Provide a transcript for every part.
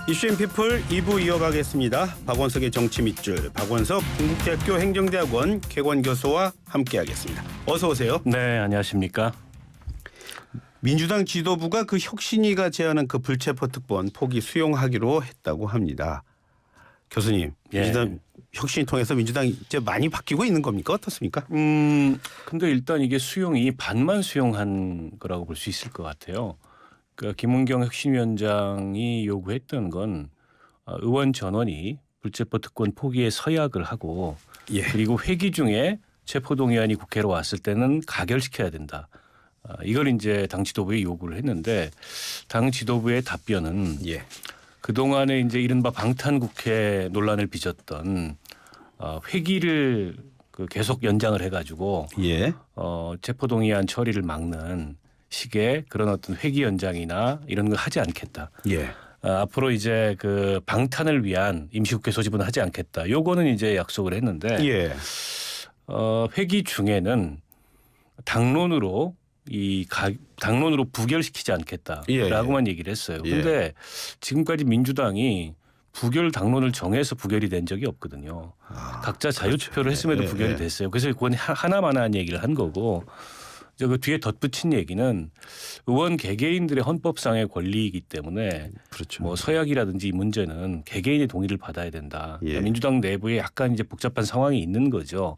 이슈앤피플 2부 이어가겠습니다. 박원석의 정치 밑줄, 박원석 동국대학교 행정대학원 개관교수와 함께하겠습니다. 어서 오세요. 네, 안녕하십니까. 민주당 지도부가 그 혁신위가 제안한 그 불체포 특권 포기 수용하기로 했다고 합니다. 교수님, 예. 민주당 혁신을 통해서 민주당이 이제 많이 바뀌고 있는 겁니까? 어떻습니까? 근데 일단 이게 수용이 반만 수용한 거라고 볼 수 있을 것 같아요. 그러니까 김은경 혁신위원장이 요구했던 건 의원 전원이 불체포 특권 포기에 서약을 하고 예. 그리고 회기 중에 체포동의안이 국회로 왔을 때는 가결시켜야 된다. 이걸 이제 당 지도부에 요구를 했는데 당 지도부의 답변은 예. 그동안에 이제 이른바 방탄국회 논란을 빚었던 회기를 계속 연장을 해가지고 예. 체포동의안 처리를 막는 식의 그런 어떤 회기 연장이나 이런 걸 하지 않겠다. 예. 앞으로 이제 그 방탄을 위한 임시국회 소집은 하지 않겠다. 요거는 이제 약속을 했는데 예. 회기 중에는 당론으로 당론으로 부결시키지 않겠다라고만 얘기를 했어요. 그런데 지금까지 민주당이 부결 당론을 정해서 부결이 된 적이 없거든요. 각자 자유투표를 했음에도 부결이 됐어요. 그래서 그건 하나만한 얘기를 한 거고 그 뒤에 덧붙인 얘기는 의원 개개인들의 헌법상의 권리이기 때문에 그렇죠. 뭐 서약이라든지 이 문제는 개개인의 동의를 받아야 된다. 예. 민주당 내부에 약간 이제 복잡한 상황이 있는 거죠.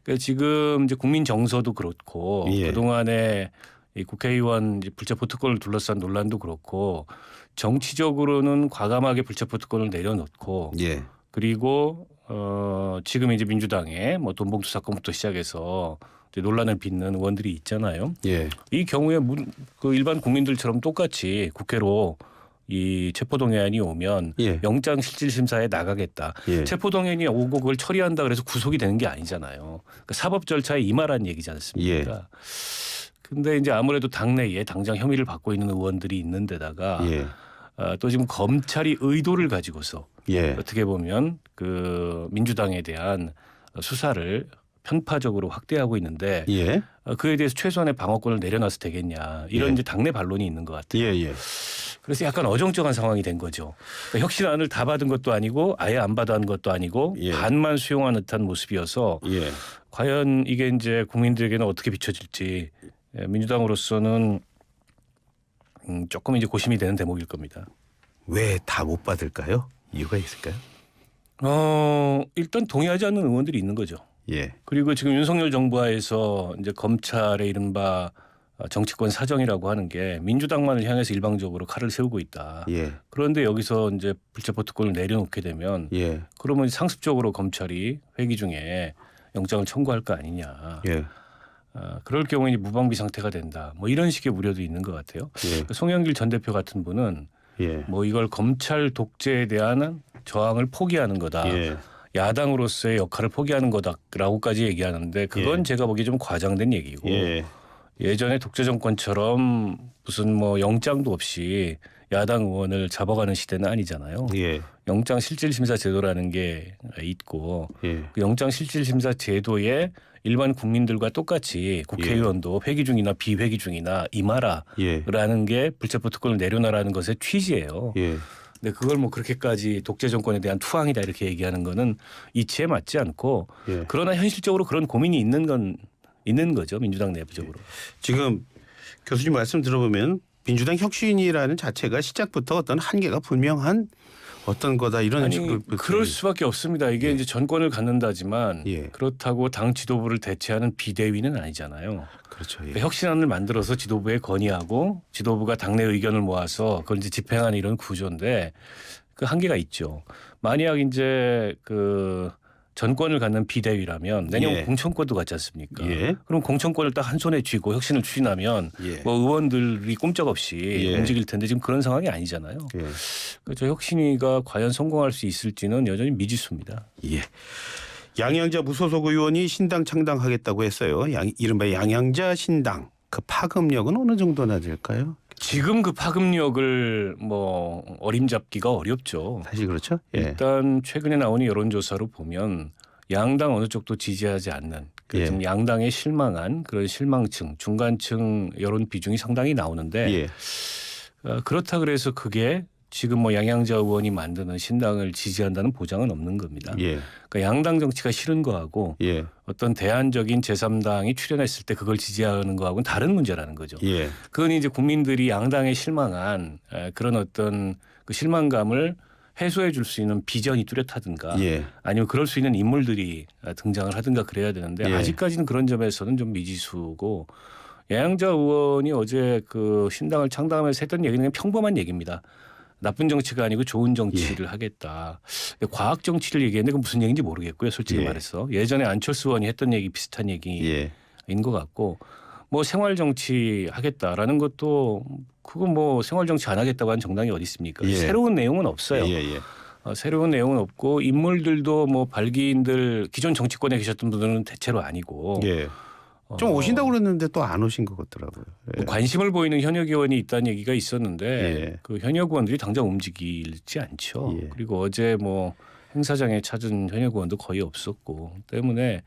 그러니까 지금 이제 국민 정서도 그렇고 예. 그동안에 이 국회의원 이제 불체포 특권을 둘러싼 논란도 그렇고 정치적으로는 과감하게 불체포 특권을 내려놓고 예. 그리고 지금 이제 민주당의 뭐 돈봉투 사건부터 시작해서 이제 논란을 빚는 의원들이 있잖아요. 예. 이 경우에 그 일반 국민들처럼 똑같이 국회로 이 체포동의안이 오면 예. 영장실질심사에 나가겠다. 예. 체포동의안이 오고 그걸 처리한다 그래서 구속이 되는 게 아니잖아요. 그러니까 사법 절차에 임하라는 얘기지 않습니까? 근데 이제 아무래도 당내에 당장 혐의를 받고 있는 의원들이 있는 데다가 예. 또 지금 검찰이 의도를 가지고서 예. 어떻게 보면 그 민주당에 대한 수사를 편파적으로 확대하고 있는데 예. 그에 대해서 최소한의 방어권을 내려놔서 되겠냐 이런 예. 이제 당내 반론이 있는 것 같아요. 예. 예. 그래서 약간 어정쩡한 상황이 된 거죠. 그러니까 혁신안을 다 받은 것도 아니고 아예 안 받은 것도 아니고 예. 반만 수용한 듯한 모습이어서 예. 과연 이게 이제 국민들에게는 어떻게 비춰질지 민주당으로서는 조금 이제 고심이 되는 대목일 겁니다. 왜 다 못 받을까요? 이유가 있을까요? 일단 동의하지 않는 의원들이 있는 거죠. 예. 그리고 지금 윤석열 정부하에서 이제 검찰의 이른바 정치권 사정이라고 하는 게 민주당만을 향해서 일방적으로 칼을 세우고 있다. 예. 그런데 여기서 이제 불체포 특권을 내려놓게 되면 예. 그러면 상습적으로 검찰이 회기 중에 영장을 청구할 거 아니냐. 예. 그럴 경우에 무방비 상태가 된다. 뭐 이런 식의 우려도 있는 것 같아요. 예. 송영길 전 대표 같은 분은 예. 뭐 이걸 검찰 독재에 대한 저항을 포기하는 거다. 예. 야당으로서의 역할을 포기하는 거다라고까지 얘기하는데 그건 예. 제가 보기에 좀 과장된 얘기고 예. 예전에 독재 정권처럼 무슨 뭐 영장도 없이 야당 의원을 잡아가는 시대는 아니잖아요. 예. 영장 실질심사 제도라는 게 있고 예. 그 영장 실질심사 제도에 일반 국민들과 똑같이 국회의원도 회기 중이나 비회기 중이나 임하라라는 게 불체포 특권을 내려놔라는 것의 취지예요. 예. 근데 그걸 뭐 그렇게까지 독재 정권에 대한 투항이다 이렇게 얘기하는 거는 이치에 맞지 않고 예. 그러나 현실적으로 그런 고민이 있는 거죠. 민주당 내부적으로. 지금 교수님 말씀 들어보면 민주당 혁신이라는 자체가 시작부터 어떤 한계가 분명한 어떤 거다 이런 아니 식으로 그럴 수밖에 없습니다. 이게 이제 전권을 갖는다지만 예. 그렇다고 당 지도부를 대체하는 비대위는 아니잖아요. 그렇죠. 예. 그러니까 혁신안을 만들어서 지도부에 건의하고 지도부가 당내 의견을 모아서 그걸 이제 집행하는 이런 구조인데 그 한계가 있죠. 만약 이제 그 전권을 갖는 비대위라면 내년 예. 공천권도 갖지 않습니까? 예. 그럼 공천권을 딱 한 손에 쥐고 혁신을 추진하면 예. 뭐 의원들이 꼼짝없이 예. 움직일 텐데 지금 그런 상황이 아니잖아요. 예. 그래서 혁신위가 과연 성공할 수 있을지는 여전히 미지수입니다. 예. 양양자 무소속 의원이 신당 창당하겠다고 했어요. 이른바 양양자 신당. 그 파급력은 어느 정도나 될까요? 지금 그 파급력을 뭐 어림잡기가 어렵죠. 사실 그렇죠. 예. 일단 최근에 나오는 여론조사로 보면 양당 어느 쪽도 지지하지 않는 예. 좀 양당에 실망한 그런 실망층, 중간층 여론 비중이 상당히 나오는데 예. 그렇다 그래서 그게 지금 뭐 양양자 의원이 만드는 신당을 지지한다는 보장은 없는 겁니다. 예. 그러니까 양당 정치가 싫은 거하고 예. 어떤 대안적인 제3당이 출연했을 때 그걸 지지하는 거하고는 다른 문제라는 거죠. 예. 그건 이제 국민들이 양당에 실망한 그런 어떤 그 실망감을 해소해 줄 수 있는 비전이 뚜렷하든가 예. 아니면 그럴 수 있는 인물들이 등장을 하든가 그래야 되는데 예. 아직까지는 그런 점에서는 좀 미지수고 양양자 의원이 어제 그 신당을 창당하면서 했던 얘기는 그냥 평범한 얘기입니다. 나쁜 정치가 아니고 좋은 정치를 하겠다. 근데 과학 정치를 얘기했는데 그건 무슨 얘기인지 모르겠고요. 솔직히 예. 말해서. 예전에 안철수 의원이 했던 얘기 비슷한 얘기인 것 같고 뭐 생활 정치 하겠다라는 것도 그건 뭐 생활 정치 안 하겠다고 하는 정당이 어디 있습니까? 예. 새로운 내용은 없어요. 새로운 내용은 없고 인물들도 뭐 발기인들 기존 정치권에 계셨던 분들은 대체로 아니고 예. 좀 오신다고 그랬는데 또 안 오신 것 같더라고요. 예. 관심을 보이는 현역 의원이 있다는 얘기가 있었는데 예. 그 현역 의원들이 당장 움직이지 않죠. 예. 그리고 어제 뭐 행사장에 찾은 현역 의원도 거의 없었고 때문에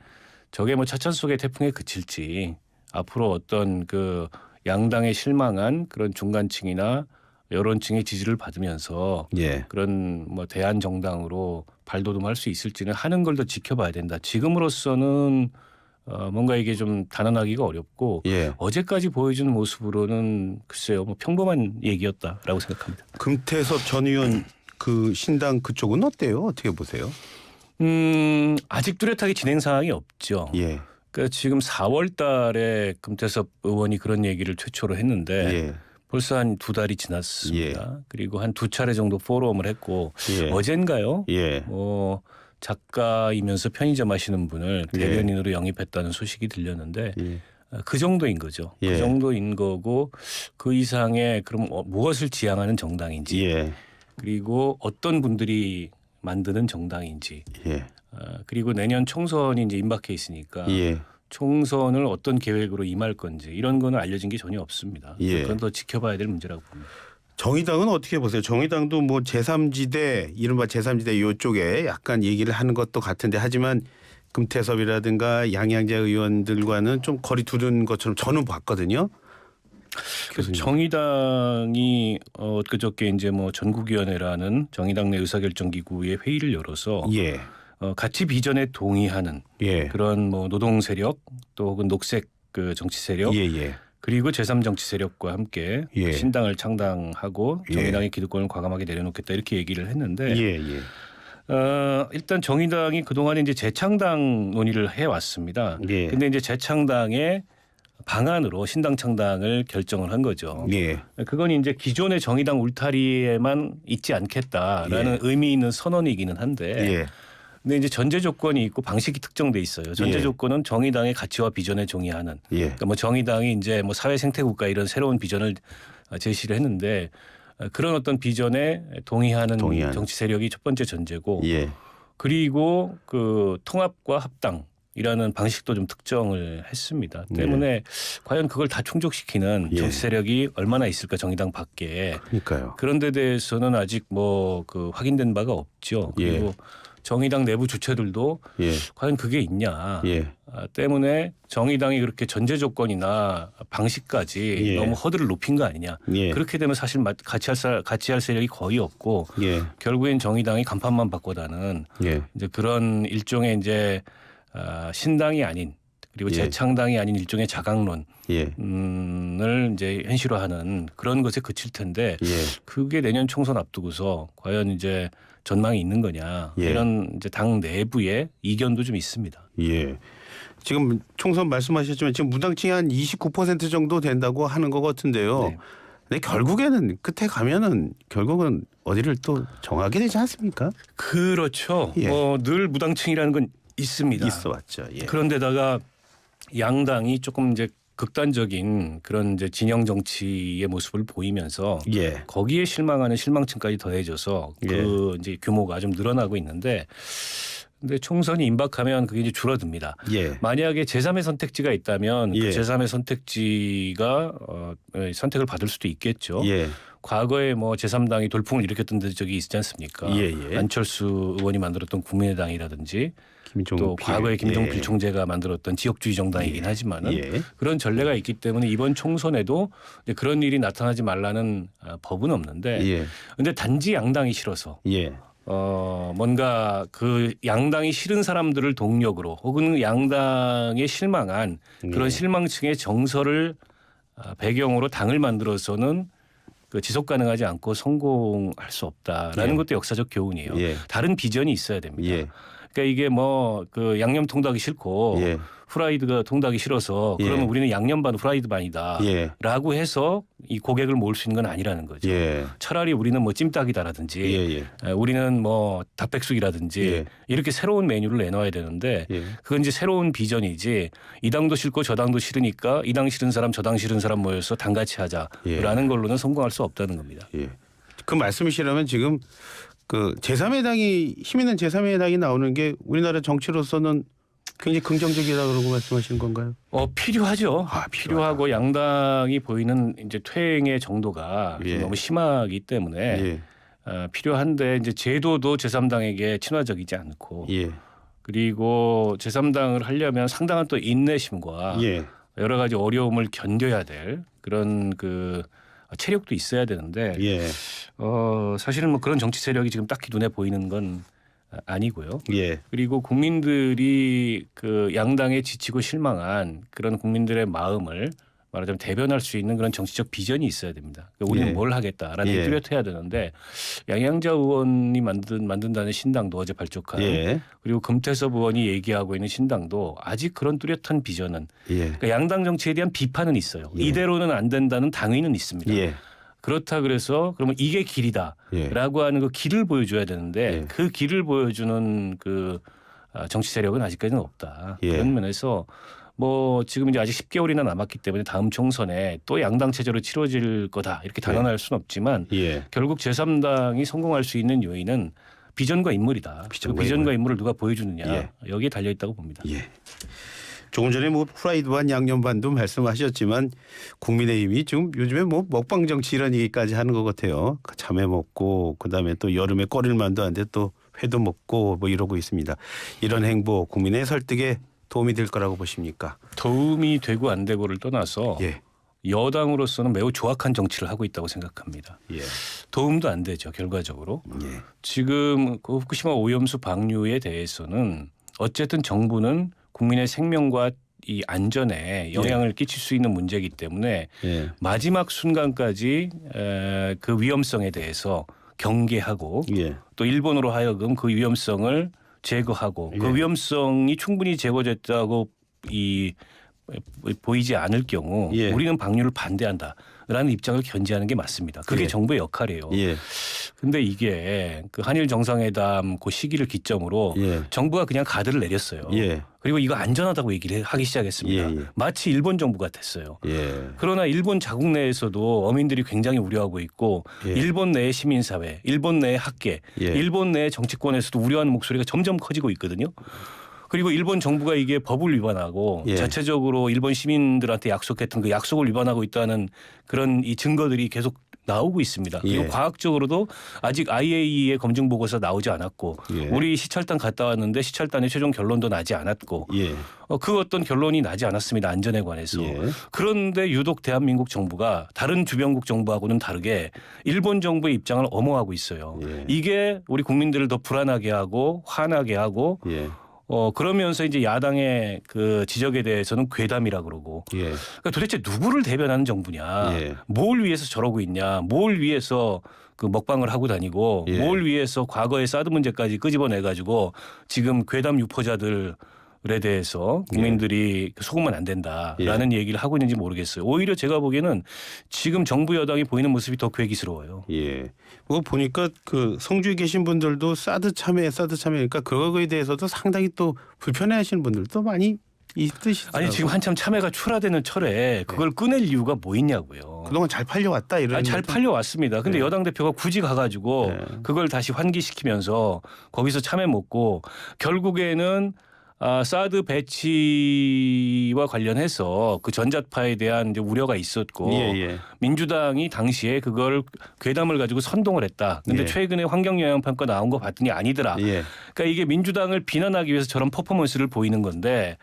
저게 뭐 차찬 속의 태풍에 그칠지 앞으로 어떤 그 양당에 실망한 그런 중간층이나 여론층의 지지를 받으면서 예. 그런 뭐 대안 정당으로 발돋움할 수 있을지는 하는 걸 더 지켜봐야 된다. 지금으로서는 뭔가 이게 좀 단언하기가 어렵고 예. 어제까지 보여준 모습으로는 글쎄요 뭐 평범한 얘기였다라고 생각합니다. 금태섭 전 의원 그 신당 그쪽은 어때요? 어떻게 보세요? 아직 뚜렷하게 진행 사항이 없죠. 예. 그러니까 지금 4월달에 금태섭 의원이 그런 얘기를 최초로 했는데 예. 벌써 한 2달이 지났습니다. 그리고 한 2차례 정도 포럼을 했고 예. 어젠가요? 예. 뭐 작가이면서 편의점 하시는 분을 대변인으로 영입했다는 소식이 들렸는데 예. 그 정도인 거죠. 예. 그 정도인 거고 그 이상의 그럼 무엇을 지향하는 정당인지 예. 그리고 어떤 분들이 만드는 정당인지 예. 그리고 내년 총선이 이제 임박해 있으니까 예. 총선을 어떤 계획으로 임할 건지 이런 거는 알려진 게 전혀 없습니다. 예. 그건 더 지켜봐야 될 문제라고 봅니다. 정의당은 어떻게 보세요? 정의당도 뭐 제3지대 이른바 제3지대 이쪽에 약간 얘기를 하는 것도 같은데 하지만 금태섭이라든가 양양자 의원들과는 좀 거리 두는 것처럼 저는 봤거든요. 그래서 정의당이 그저께 이제 뭐 전국위원회라는 정의당 내 의사결정기구의 회의를 열어서 예. 가치 비전에 동의하는 예. 그런 뭐 노동 세력 또 혹은 녹색 그 정치 세력 예. 그리고 제3정치 세력과 함께 예. 신당을 창당하고 정의당의 기득권을 과감하게 내려놓겠다 이렇게 얘기를 했는데 일단 정의당이 그동안에 이제 재창당 논의를 해왔습니다. 예. 근데 이제 재창당의 방안으로 신당 창당을 결정을 한 거죠. 예. 그건 이제 기존의 정의당 울타리에만 있지 않겠다라는 의미 있는 선언이기는 한데 예. 근데 이제 전제 조건이 있고 방식이 특정돼 있어요. 전제 예. 조건은 정의당의 가치와 비전에 동의하는. 예. 그러니까 뭐 정의당이 이제 뭐 사회 생태 국가 이런 새로운 비전을 제시를 했는데 그런 어떤 비전에 동의하는 정치 세력이 첫 번째 전제고 예. 그리고 그 통합과 합당이라는 방식도 좀 특정을 했습니다. 때문에 과연 그걸 다 충족시키는 정치 세력이 얼마나 있을까 정의당 밖에. 그러니까요. 그런 데 대해서는 아직 뭐 그 확인된 바가 없죠. 그리고 정의당 내부 주체들도 과연 그게 있냐 때문에 정의당이 그렇게 전제 조건이나 방식까지 너무 허들을 높인 거 아니냐. 그렇게 되면 사실 같이 할 세력이 거의 없고 결국엔 정의당이 간판만 바꿔다는 이제 그런 일종의 이제 신당이 아닌 그리고 재창당이 아닌 일종의 자강론을 이제 현실화하는 그런 것에 그칠 텐데 그게 내년 총선 앞두고서 과연 이제 전망이 있는 거냐 이런 이제 당 내부의 이견도 좀 있습니다. 예. 지금 총선 말씀하셨지만 지금 무당층이 한 29% 정도 된다고 하는 것 같은데요. 근데 결국에는 끝에 가면은 결국은 어디를 또 정하게 되지 않습니까? 그렇죠. 늘 무당층이라는 건 있습니다. 있어 왔죠. 그런데다가 양당이 조금 이제 극단적인 그런 이제 진영 정치의 모습을 보이면서 거기에 실망하는 실망층까지 더해져서 그 이제 규모가 좀 늘어나고 있는데 근데 총선이 임박하면 그게 이제 줄어듭니다. 예. 만약에 제3의 선택지가 있다면 예. 그 제3의 선택지가 선택을 받을 수도 있겠죠. 예. 과거에 뭐 제3당이 돌풍을 일으켰던 적이 있지 않습니까? 예. 안철수 의원이 만들었던 국민의당이라든지 또 김종필. 과거에 김종필 예. 총재가 만들었던 지역주의 정당이긴 하지만은 예. 그런 전례가 있기 때문에 이번 총선에도 이제 그런 일이 나타나지 말라는 법은 없는데 예. 근데 단지 양당이 싫어서 예. 뭔가 그 양당이 싫은 사람들을 동력으로 혹은 양당에 실망한 그런 예. 실망층의 정서를 배경으로 당을 만들어서는 그 지속 가능하지 않고 성공할 수 없다라는 예. 것도 역사적 교훈이에요. 예. 다른 비전이 있어야 됩니다. 예. 그러니까 이게 뭐 그 양념 통닭이 싫고 예. 후라이드가 통닭이 싫어서 예. 그러면 우리는 양념 반 후라이드 예. 반이다라고 해서 이 고객을 모을 수 있는 건 아니라는 거죠. 예. 차라리 우리는 뭐 찜닭이다라든지 우리는 뭐 닭백숙이라든지 예. 이렇게 새로운 메뉴를 내놔야 되는데 예. 그건 이제 새로운 비전이지 이 당도 싫고 저 당도 싫으니까 이 당 싫은 사람 저 당 싫은 사람 모여서 당 같이 하자라는 걸로는 성공할 수 없다는 겁니다. 예. 그 말씀이시라면 지금 그 제3의 당이 힘 있는 제3의 당이 나오는 게 우리나라 정치로서는 굉장히 긍정적이다 그러고 말씀하시는 건가요? 필요하죠. 필요하고 양당이 보이는 이제 퇴행의 정도가 예. 너무 심하기 때문에 예. 필요한데 이제 제도도 제3당에게 친화적이지 않고 예. 그리고 제3당을 하려면 상당한 또 인내심과 예. 여러 가지 어려움을 견뎌야 될 그런 그 체력도 있어야 되는데 예. 사실은 뭐 그런 정치 세력이 지금 딱히 눈에 보이는 건 아니고요. 예. 그리고 국민들이 그 양당에 지치고 실망한 그런 국민들의 마음을 말하자면 대변할 수 있는 그런 정치적 비전이 있어야 됩니다. 그러니까 우리는 예. 뭘 하겠다라는 게 예. 뚜렷해야 되는데 양양자 의원이 만든다는 신당도 어제 발족한 예. 그리고 금태섭 의원이 얘기하고 있는 신당도 아직 그런 뚜렷한 비전은 예. 그러니까 양당 정치에 대한 비판은 있어요. 예. 이대로는 안 된다는 당위는 있습니다. 예. 그렇다 그래서 그러면 이게 길이다라고 하는 그 길을 보여줘야 되는데 예. 그 길을 보여주는 그 정치 세력은 아직까지는 없다. 예. 그런 면에서 뭐 지금 이제 아직 10개월이나 남았기 때문에 다음 총선에 또 양당 체제로 치러질 거다 이렇게 단언할 수는 없지만 예. 결국 제3당이 성공할 수 있는 요인은 비전과 인물이다. 그 비전과 인물을 누가 보여주느냐 예. 여기에 달려 있다고 봅니다. 예. 조금 전에 뭐 프라이드 반 양념 반도 말씀하셨지만 국민의힘이 지금 요즘에 뭐 먹방 정치 이런 얘기까지 하는 것 같아요. 잠에 먹고 그다음에 또 여름에 꺼릴만도 한데 또 회도 먹고 뭐 이러고 있습니다. 이런 행보 국민의 설득에 도움이 될 거라고 보십니까? 도움이 되고 안 되고를 떠나서 예. 여당으로서는 매우 조악한 정치를 하고 있다고 생각합니다. 예. 도움도 안 되죠 결과적으로. 예. 지금 그 후쿠시마 오염수 방류에 대해서는 어쨌든 정부는 국민의 생명과 이 안전에 영향을 끼칠 수 있는 문제이기 때문에 예. 마지막 순간까지 그 위험성에 대해서 경계하고 예. 또 일본으로 하여금 그 위험성을 제거하고 예. 그 위험성이 충분히 제거됐다고 보이지 않을 경우 예. 우리는 방류를 반대한다라는 입장을 견지하는 게 맞습니다. 그게 예. 정부의 역할이에요. 예. 근데 이게 그 한일 정상회담 그 시기를 기점으로 예. 정부가 그냥 가드를 내렸어요. 예. 그리고 이거 안전하다고 얘기를 하기 시작했습니다. 예. 예. 마치 일본 정부 같았어요. 예. 그러나 일본 자국 내에서도 어민들이 굉장히 우려하고 있고 예. 일본 내의 시민사회, 일본 내의 학계, 예. 일본 내의 정치권에서도 우려하는 목소리가 점점 커지고 있거든요. 그리고 일본 정부가 이게 법을 위반하고 예. 자체적으로 일본 시민들한테 약속했던 그 약속을 위반하고 있다는 그런 이 증거들이 계속 나오고 있습니다. 그리고 예. 과학적으로도 아직 IAEA의 검증 보고서 나오지 않았고 예. 우리 시찰단 갔다 왔는데 시찰단의 최종 결론도 나지 않았고 예. 그 어떤 결론이 나지 않았습니다. 안전에 관해서. 예. 그런데 유독 대한민국 정부가 다른 주변국 정부하고는 다르게 일본 정부의 입장을 엄호하고 있어요. 예. 이게 우리 국민들을 더 불안하게 하고 화나게 하고 예. 그러면서 이제 야당의 그 지적에 대해서는 괴담이라 그러고 예. 그러니까 도대체 누구를 대변하는 정부냐 예. 뭘 위해서 저러고 있냐 뭘 위해서 그 먹방을 하고 다니고 예. 뭘 위해서 과거의 사드 문제까지 끄집어내 가지고 지금 괴담 유포자들에 대해서 국민들이 속으면 안 된다라는 얘기를 하고 있는지 모르겠어요. 오히려 제가 보기에는 지금 정부 여당이 보이는 모습이 더 괴기스러워요. 예. 뭐 보니까 그 성주에 계신 분들도 사드 참여 그러니까 그거에 대해서도 상당히 또 불편해하시는 분들도 많이 이 뜻이죠. 아니 지금 한참 참외가 출하되는 철에 그걸 꺼낼 이유가 뭐 있냐고요. 그동안 잘 팔려왔다 이런. 아니, 잘 팔려왔습니다. 근데 네. 여당 대표가 굳이 가가지고 네. 그걸 다시 환기시키면서 거기서 참외 먹고 결국에는 사드 배치와 관련해서 그 전자파에 대한 이제 우려가 있었고 예. 민주당이 당시에 그걸 괴담을 가지고 선동을 했다. 근데 예. 최근에 환경영향평가 나온 거 봤더니 아니더라. 예. 그러니까 이게 민주당을 비난하기 위해서 저런 퍼포먼스를 보이는 건데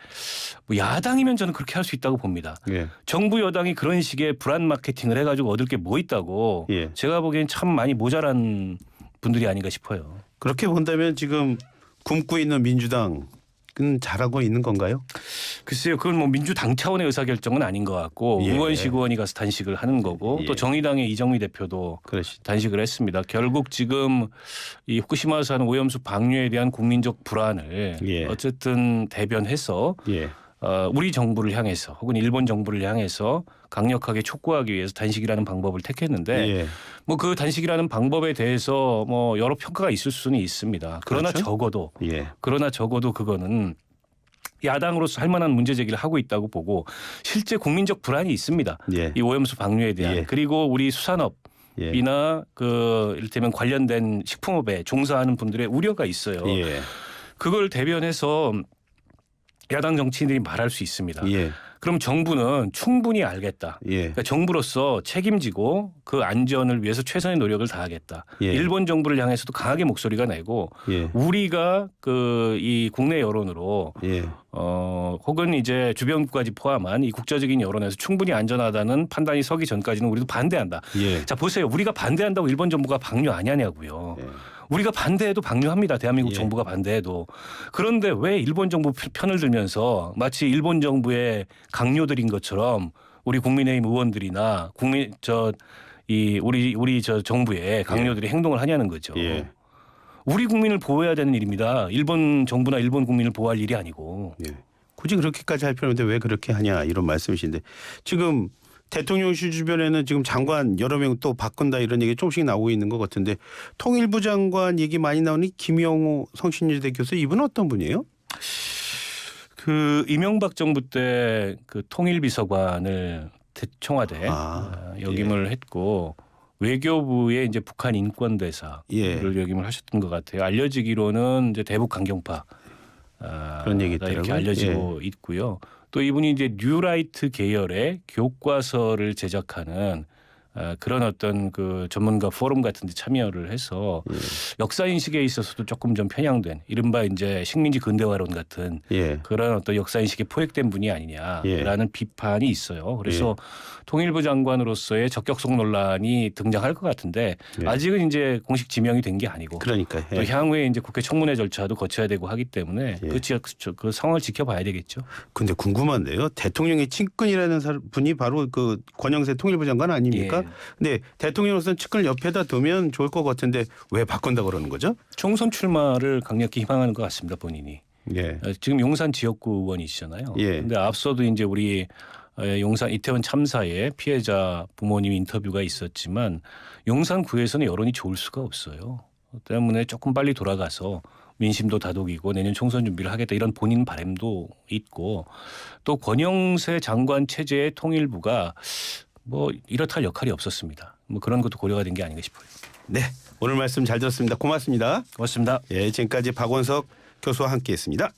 뭐 야당이면 저는 그렇게 할 수 있다고 봅니다. 예. 정부 여당이 그런 식의 불안 마케팅을 해가지고 얻을 게 뭐 있다고 예. 제가 보기엔 참 많이 모자란 분들이 아닌가 싶어요. 그렇게 본다면 지금 굶고 있는 민주당은 잘하고 있는 건가요? 글쎄요, 그건 뭐 민주당 차원의 의사결정은 아닌 것 같고 예. 의원식 의원이 가서 단식을 하는 거고 예. 또 정의당의 이정미 대표도 그러시. 단식을 했습니다. 결국 지금 이 후쿠시마에서 하는 오염수 방류에 대한 국민적 불안을 예. 어쨌든 대변해서 예. 우리 정부를 향해서 혹은 일본 정부를 향해서 강력하게 촉구하기 위해서 단식이라는 방법을 택했는데 예. 뭐 그 단식이라는 방법에 대해서 뭐 여러 평가가 있을 수는 있습니다. 그러나 그렇죠? 그러나 적어도 그거는 야당으로서 할 만한 문제 제기를 하고 있다고 보고 실제 국민적 불안이 있습니다. 예. 이 오염수 방류에 대한 예. 그리고 우리 수산업 예. 이나 그 이를테면 관련된 식품업에 종사하는 분들의 우려가 있어요. 예. 그걸 대변해서 야당 정치인들이 말할 수 있습니다. 예. 그럼 정부는 충분히 알겠다. 예. 그러니까 정부로서 책임지고 그 안전을 위해서 최선의 노력을 다하겠다. 예. 일본 정부를 향해서도 강하게 목소리가 내고 예. 우리가 그 이 국내 여론으로 예. 혹은 이제 주변국까지 포함한 이 국제적인 여론에서 충분히 안전하다는 판단이 서기 전까지는 우리도 반대한다. 예. 자 보세요. 우리가 반대한다고 일본 정부가 방류 안 하냐고요. 예. 우리가 반대해도 방류합니다. 대한민국 예. 정부가 반대해도. 그런데 왜 일본 정부 편을 들면서 마치 일본 정부의 강요들인 것처럼 우리 국민의힘 의원들이나 우리 정부의 강요들이 행동을 하냐는 거죠. 예. 우리 국민을 보호해야 되는 일입니다. 일본 정부나 일본 국민을 보호할 일이 아니고. 예. 굳이 그렇게까지 할 필요 없는데 왜 그렇게 하냐 이런 말씀이신데 지금 대통령실 주변에는 지금 장관 여러 명 또 바꾼다 이런 얘기 조금씩 나오고 있는 것 같은데 통일부 장관 얘기 많이 나오니 김영우 성신여대 교수 이분은 어떤 분이에요? 그 이명박 정부 때 그 통일비서관을 청와대 역임을 했고 외교부의 이제 북한 인권대사를 예. 역임을 하셨던 것 같아요. 알려지기로는 이제 대북 강경파 그런 얘기 이렇게 있더라고요. 알려지고 있고요. 또 이분이 이제 뉴라이트 계열의 교과서를 제작하는 그런 어떤 그 전문가 포럼 같은 데 참여를 해서 역사 인식에 있어서도 조금 좀 편향된 이른바 이제 식민지 근대화론 같은 예. 그런 어떤 역사 인식에 포획된 분이 아니냐라는 비판이 있어요. 그래서 통일부 장관으로서의 적격성 논란이 등장할 것 같은데 아직은 이제 공식 지명이 된 게 아니고 그러니까 또 향후에 이제 국회 청문회 절차도 거쳐야 되고 하기 때문에 그 상황을 지켜봐야 되겠죠. 근데 궁금한데요. 대통령의 친근이라는 분이 바로 그 권영세 통일부 장관 아닙니까? 근데 대통령으로서는 측근을 옆에다 두면 좋을 것 같은데 왜 바꾼다 그러는 거죠? 총선 출마를 강력히 희망하는 것 같습니다. 본인이. 예. 지금 용산 지역구 의원이시잖아요. 예. 근데 앞서도 이제 우리 용산 이태원 참사의 피해자 부모님 인터뷰가 있었지만 용산구에서는 여론이 좋을 수가 없어요. 때문에 조금 빨리 돌아가서 민심도 다독이고 내년 총선 준비를 하겠다 이런 본인 바람도 있고 또 권영세 장관 체제의 통일부가 뭐 이렇다 할 역할이 없었습니다. 뭐 그런 것도 고려가 된 게 아닌가 싶어요. 네. 오늘 말씀 잘 들었습니다. 고맙습니다. 고맙습니다. 예, 지금까지 박원석 교수와 함께했습니다.